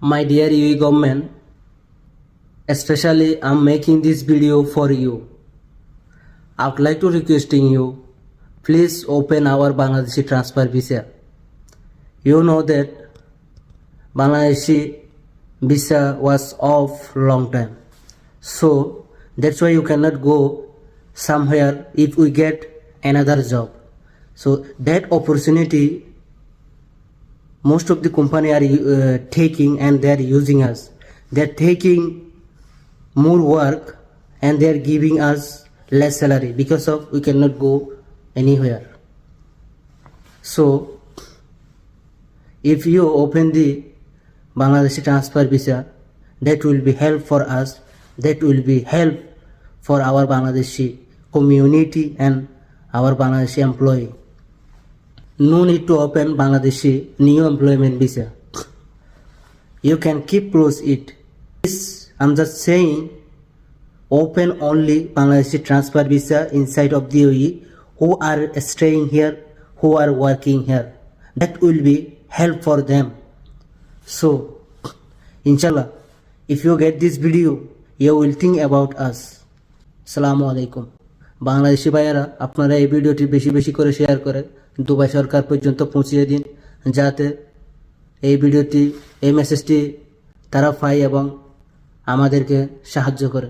My dear UAE government, especially I'm making this video for you. I would like to requesting you, please open our Bangladeshi transfer visa. You know that Bangladeshi visa was off long time. So that's why you cannot go somewhere if we get another job. So that opportunity most of the company are taking and they are using us. They are taking more work and they are giving us less salary because of we cannot go anywhere. So if you open the Bangladeshi transfer visa, that will be help for us, that will be help for our Bangladeshi community and our Bangladeshi employee. No need to open Bangladeshi new employment visa. You can keep close it. This, I'm just saying, open only Bangladeshi transfer visa inside of the UAE who are staying here, who are working here. That will be help for them. So, inshallah, if you get this video, you will think about us. আসসালামু আলাইকুম। বাংলাদেশি ভাইয়েরা আপনারা এই ভিডিওটি বেশি বেশি করে share করে দুবাই সরকার পর্যন্ত পৌঁছিয়ে দিন, যাতে এই ভিডিওটি এই মেসেজটি তারা পায় এবং আমাদেরকে সাহায্য করে।